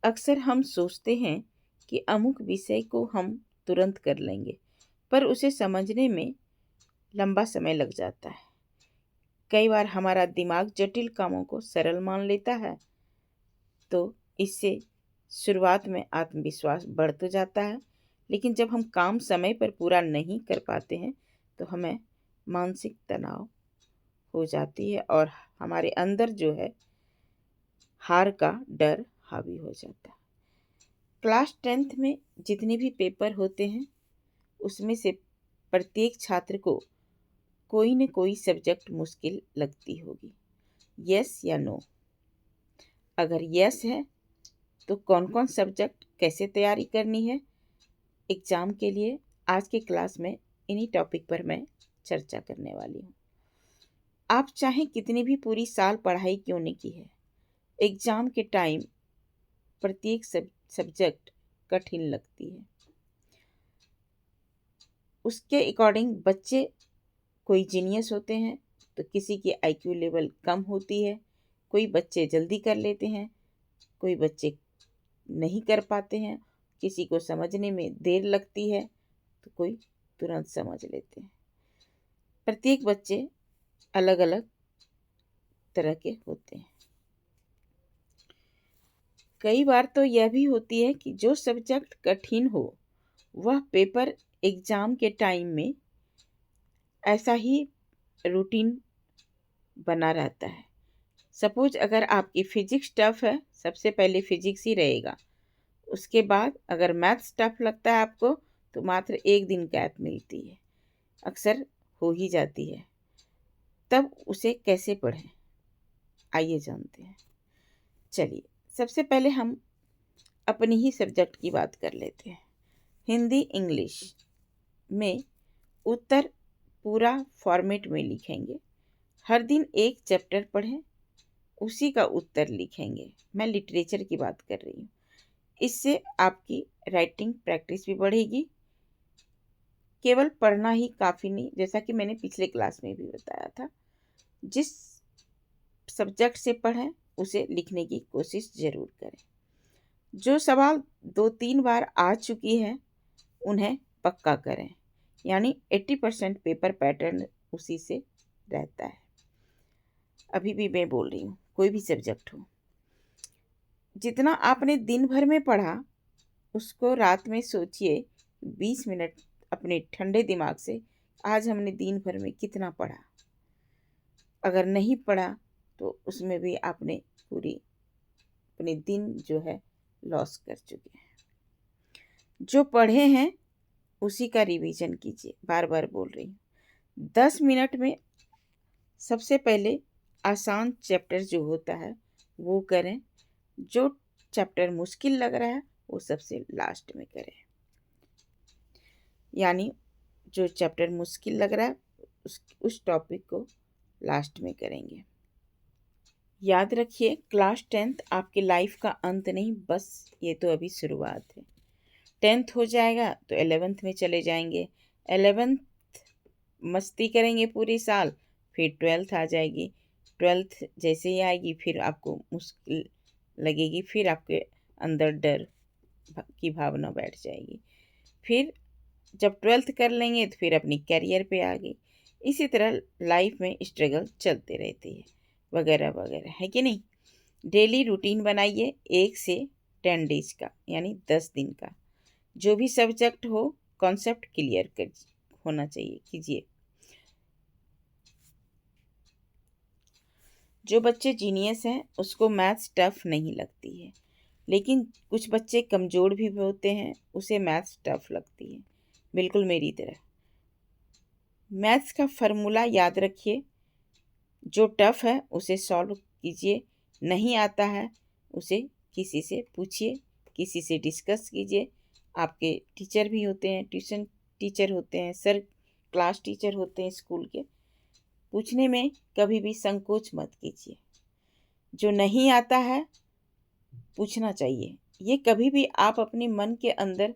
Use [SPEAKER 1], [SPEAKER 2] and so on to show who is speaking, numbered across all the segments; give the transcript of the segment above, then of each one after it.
[SPEAKER 1] अक्सर हम सोचते हैं कि अमुक विषय को हम तुरंत कर लेंगे, पर उसे समझने में लंबा समय लग जाता है। कई बार हमारा दिमाग जटिल कामों को सरल मान लेता है, तो इससे शुरुआत में आत्मविश्वास बढ़ तो जाता है, लेकिन जब हम काम समय पर पूरा नहीं कर पाते हैं तो हमें मानसिक तनाव हो जाती है और हमारे अंदर जो है हार का डर हावी हो जाता है। क्लास 10th में जितने भी पेपर होते हैं उसमें से प्रत्येक छात्र को कोई न कोई सब्जेक्ट मुश्किल लगती होगी। यस या नो? अगर यस है तो कौन कौन सब्जेक्ट कैसे तैयारी करनी है एग्ज़ाम के लिए, आज के क्लास में इन्हीं टॉपिक पर मैं चर्चा करने वाली हूँ। आप चाहें कितनी भी पूरी साल पढ़ाई क्यों नहीं की है, एग्ज़ाम के टाइम प्रत्येक सब्जेक्ट कठिन लगती है। उसके अकॉर्डिंग बच्चे कोई जीनियस होते हैं तो किसी की आईक्यू लेवल कम होती है, कोई बच्चे जल्दी कर लेते हैं, कोई बच्चे नहीं कर पाते हैं, किसी को समझने में देर लगती है तो कोई तुरंत समझ लेते हैं। प्रत्येक बच्चे अलग अलग तरह के होते हैं। कई बार तो यह भी होती है कि जो सब्जेक्ट कठिन हो वह पेपर एग्ज़ाम के टाइम में ऐसा ही रूटीन बना रहता है। सपोज अगर आपकी फिजिक्स टफ है, सबसे पहले फिजिक्स ही रहेगा, उसके बाद अगर मैथ्स टफ लगता है आपको तो मात्र एक दिन गैप मिलती है, अक्सर हो ही जाती है। तब उसे कैसे पढ़ें, आइए जानते हैं। चलिए, सबसे पहले हम अपनी ही सब्जेक्ट की बात कर लेते हैं। हिंदी इंग्लिश में उत्तर पूरा फॉर्मेट में लिखेंगे। हर दिन एक चैप्टर पढ़ें, उसी का उत्तर लिखेंगे। मैं लिटरेचर की बात कर रही हूँ। इससे आपकी राइटिंग प्रैक्टिस भी बढ़ेगी। केवल पढ़ना ही काफ़ी नहीं, जैसा कि मैंने पिछले क्लास में भी बताया था, जिस सब्जेक्ट से पढ़ें उसे लिखने की कोशिश ज़रूर करें। जो सवाल 2-3 बार आ चुकी है उन्हें पक्का करें, यानी 80% पेपर पैटर्न उसी से रहता है। अभी भी मैं बोल रही हूँ, कोई भी सब्जेक्ट हो, जितना आपने दिन भर में पढ़ा उसको रात में सोचिए 20 मिनट अपने ठंडे दिमाग से, आज हमने दिन भर में कितना पढ़ा। अगर नहीं पढ़ा तो उसमें भी आपने पूरी अपने दिन जो है लॉस कर चुके हैं। जो पढ़े हैं उसी का रिवीजन कीजिए, बार बार बोल रही हूँ। 10 मिनट में सबसे पहले आसान चैप्टर जो होता है वो करें, जो चैप्टर मुश्किल लग रहा है वो सबसे लास्ट में करें। यानी जो चैप्टर मुश्किल लग रहा है उस टॉपिक को लास्ट में करेंगे। याद रखिए, क्लास 10th आपके लाइफ का अंत नहीं, बस ये तो अभी शुरुआत है। 10th हो जाएगा तो 11th में चले जाएंगे, 11th मस्ती करेंगे पूरी साल, फिर 12th आ जाएगी। 12th जैसे ही आएगी फिर आपको मुश्किल लगेगी, फिर आपके अंदर डर की भावना बैठ जाएगी। फिर जब 12th कर लेंगे तो फिर अपनी करियर पे आ गई। इसी तरह लाइफ में स्ट्रगल चलते रहती है, वगैरह वगैरह, है कि नहीं। डेली रूटीन बनाइए 1 से 10 डेज का, यानी 10 दिन का। जो भी सब्जेक्ट हो कॉन्सेप्ट क्लियर कर होना चाहिए, कीजिए। जो बच्चे जीनियस हैं उसको मैथ्स टफ नहीं लगती है, लेकिन कुछ बच्चे कमज़ोर भी होते हैं, उसे मैथ्स टफ लगती है, बिल्कुल मेरी तरह। मैथ्स का फार्मूला याद रखिए, जो टफ है उसे सॉल्व कीजिए, नहीं आता है उसे किसी से पूछिए, किसी से डिस्कस कीजिए। आपके टीचर भी होते हैं, ट्यूशन टीचर होते हैं, सर क्लास टीचर होते हैं स्कूल के, पूछने में कभी भी संकोच मत कीजिए। जो नहीं आता है पूछना चाहिए। ये कभी भी आप अपने मन के अंदर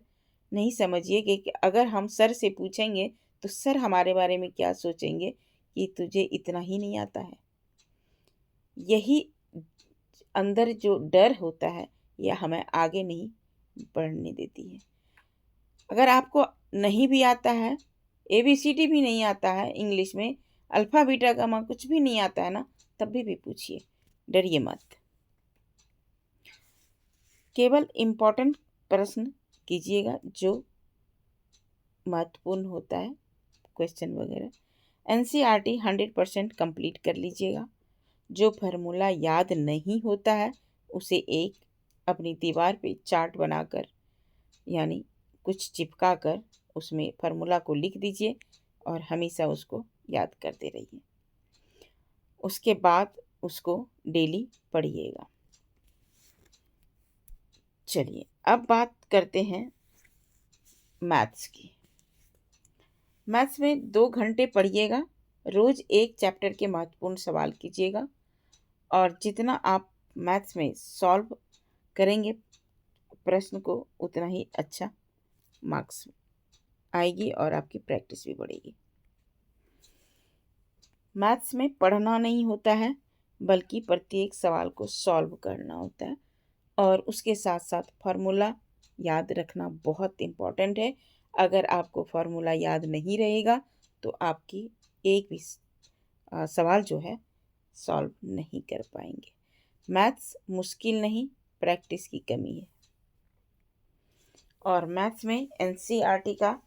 [SPEAKER 1] नहीं समझिए कि अगर हम सर से पूछेंगे तो सर हमारे बारे में क्या सोचेंगे कि तुझे इतना ही नहीं आता है। यही अंदर जो डर होता है या हमें आगे नहीं बढ़ने देती है। अगर आपको नहीं भी आता है, ABCD भी नहीं आता है इंग्लिश में, अल्फ़ा बीटा गामा कुछ भी नहीं आता है ना, तब भी पूछिए, डरिए मत। केवल इम्पोर्टेंट प्रश्न कीजिएगा जो महत्वपूर्ण होता है, क्वेश्चन वगैरह। NCERT 100% कंप्लीट कर लीजिएगा। जो फार्मूला याद नहीं होता है उसे एक अपनी दीवार पे चार्ट बनाकर यानी कुछ चिपका कर उसमें फार्मूला को लिख दीजिए और हमेशा उसको याद करते रहिए। उसके बाद उसको डेली पढ़िएगा। चलिए अब बात करते हैं मैथ्स की। मैथ्स में 2 घंटे पढ़िएगा, रोज़ एक चैप्टर के महत्वपूर्ण सवाल कीजिएगा और जितना आप मैथ्स में सॉल्व करेंगे प्रश्न को उतना ही अच्छा मार्क्स आएगी और आपकी प्रैक्टिस भी बढ़ेगी। मैथ्स में पढ़ना नहीं होता है बल्कि प्रत्येक सवाल को सॉल्व करना होता है और उसके साथ साथ फार्मूला याद रखना बहुत इम्पॉर्टेंट है। अगर आपको फार्मूला याद नहीं रहेगा तो आपकी एक भी सवाल जो है सॉल्व नहीं कर पाएंगे। मैथ्स मुश्किल नहीं, प्रैक्टिस की कमी है। और मैथ्स में NCERT का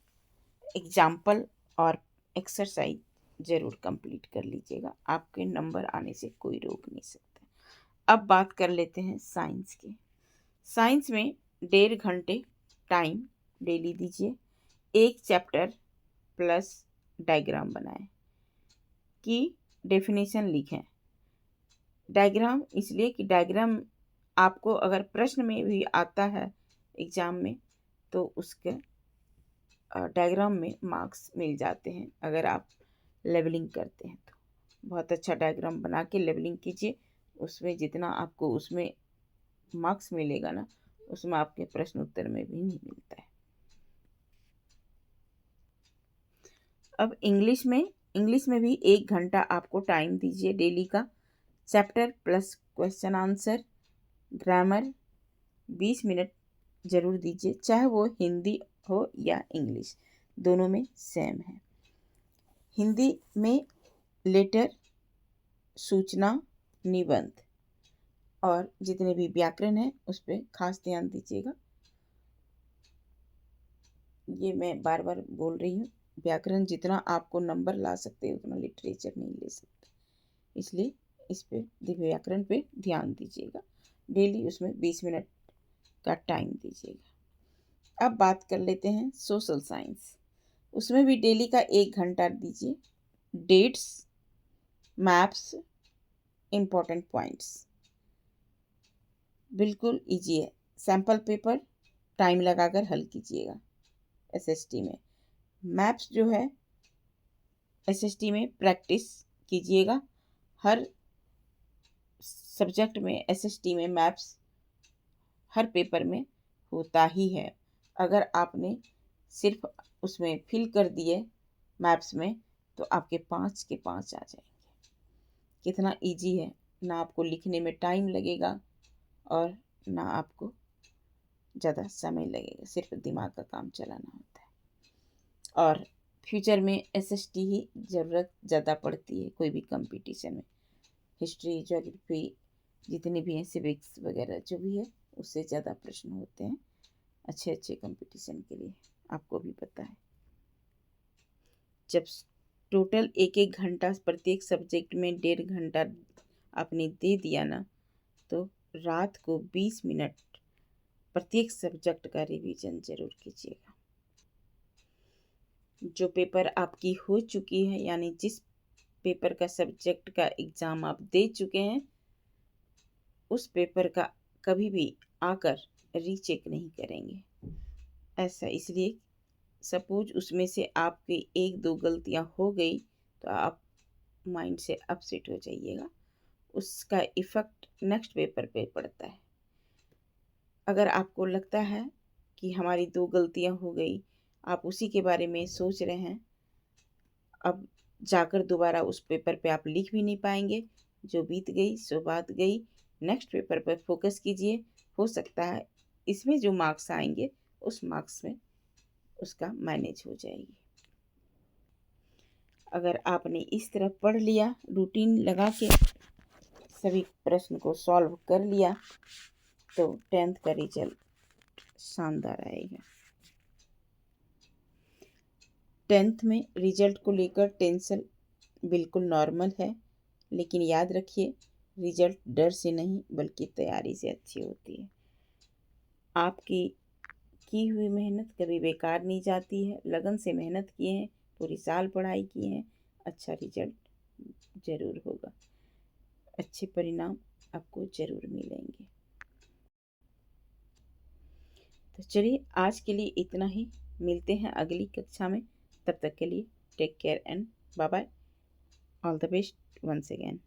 [SPEAKER 1] एग्जाम्पल और एक्सरसाइज ज़रूर कंप्लीट कर लीजिएगा, आपके नंबर आने से कोई रोक नहीं सकता। अब बात कर लेते हैं साइंस की। साइंस में 1.5 घंटे टाइम डेली दीजिए। एक चैप्टर प्लस डायग्राम बनाएं, की डेफिनेशन लिखें। डायग्राम इसलिए कि डायग्राम आपको अगर प्रश्न में भी आता है एग्ज़ाम में तो उसके डायग्राम में मार्क्स मिल जाते हैं अगर आप लेवलिंग करते हैं तो। बहुत अच्छा डायग्राम बना के लेवलिंग कीजिए, उसमें जितना आपको उसमें मार्क्स मिलेगा ना उसमें आपके प्रश्न उत्तर में भी नहीं मिलता है। अब इंग्लिश में भी 1 घंटा आपको टाइम दीजिए डेली का। Chapter plus question answer, grammar 20 minute ज़रूर दीजिए, चाहे वो हिंदी हो या इंग्लिश, दोनों में सेम है। हिंदी में लेटर, सूचना, निबंध और जितने भी व्याकरण हैं उस पर खास ध्यान दीजिएगा। ये मैं बार बार बोल रही हूँ, व्याकरण जितना आपको नंबर ला सकते हैं उतना लिटरेचर नहीं ले सकते, इसलिए इस पे व्याकरण पे ध्यान दीजिएगा। डेली उसमें 20 मिनट का टाइम दीजिएगा। अब बात कर लेते हैं सोशल साइंस। उसमें भी डेली का 1 घंटा दीजिए। डेट्स, मैप्स, इम्पोर्टेंट पॉइंट्स बिल्कुल ईजी है। सैम्पल पेपर टाइम लगाकर हल कीजिएगा। SST में मैप्स जो है SST में प्रैक्टिस कीजिएगा। हर सब्जेक्ट में SST में मैप्स हर पेपर में होता ही है। अगर आपने सिर्फ उसमें फिल कर दिए मैप्स में तो आपके 5 के 5 आ जाएंगे। कितना इजी है, ना आपको लिखने में टाइम लगेगा और ना आपको ज़्यादा समय लगेगा, सिर्फ दिमाग का काम चलाना होता है। और फ्यूचर में SST ही ज़रूरत ज़्यादा पड़ती है कोई भी कंपटीशन में। हिस्ट्री, ज्योग्राफी जितने भी हैं, सिविक्स वगैरह जो भी है उससे ज़्यादा प्रश्न होते हैं अच्छे अच्छे कंपटीशन के लिए, आपको भी पता है। जब टोटल 1-1 घंटा प्रत्येक सब्जेक्ट में 1.5 घंटा आपने दे दिया ना तो रात को 20 मिनट प्रत्येक सब्जेक्ट का रिवीजन जरूर कीजिएगा। जो पेपर आपकी हो चुकी है यानी जिस पेपर का सब्जेक्ट का एग्ज़ाम आप दे चुके हैं उस पेपर का कभी भी आकर रीचेक नहीं करेंगे। ऐसा इसलिए, सपोज उसमें से आपकी 1-2 गलतियां हो गई तो आप माइंड से अपसेट हो जाइएगा, उसका इफ़ेक्ट नेक्स्ट पेपर पे पड़ता है। अगर आपको लगता है कि हमारी 2 गलतियां हो गई, आप उसी के बारे में सोच रहे हैं, अब जाकर दोबारा उस पेपर पे आप लिख भी नहीं पाएंगे। जो बीत गई सो बात गई। नेक्स्ट पेपर पर फोकस कीजिए, हो सकता है इसमें जो मार्क्स आएंगे उस मार्क्स में उसका मैनेज हो जाएगी। अगर आपने इस तरह पढ़ लिया, रूटीन लगा के सभी प्रश्न को सॉल्व कर लिया, तो 10th का रिजल्ट शानदार आएगा। 10th में रिजल्ट को लेकर टेंशन बिल्कुल नॉर्मल है, लेकिन याद रखिए रिजल्ट डर से नहीं बल्कि तैयारी से अच्छी होती है। आपकी की हुई मेहनत कभी बेकार नहीं जाती है। लगन से मेहनत किए हैं, पूरी साल पढ़ाई की है, अच्छा रिजल्ट ज़रूर होगा, अच्छे परिणाम आपको ज़रूर मिलेंगे। तो चलिए आज के लिए इतना ही, मिलते हैं अगली कक्षा में। तब तक के लिए take care and bye bye, all the best once again.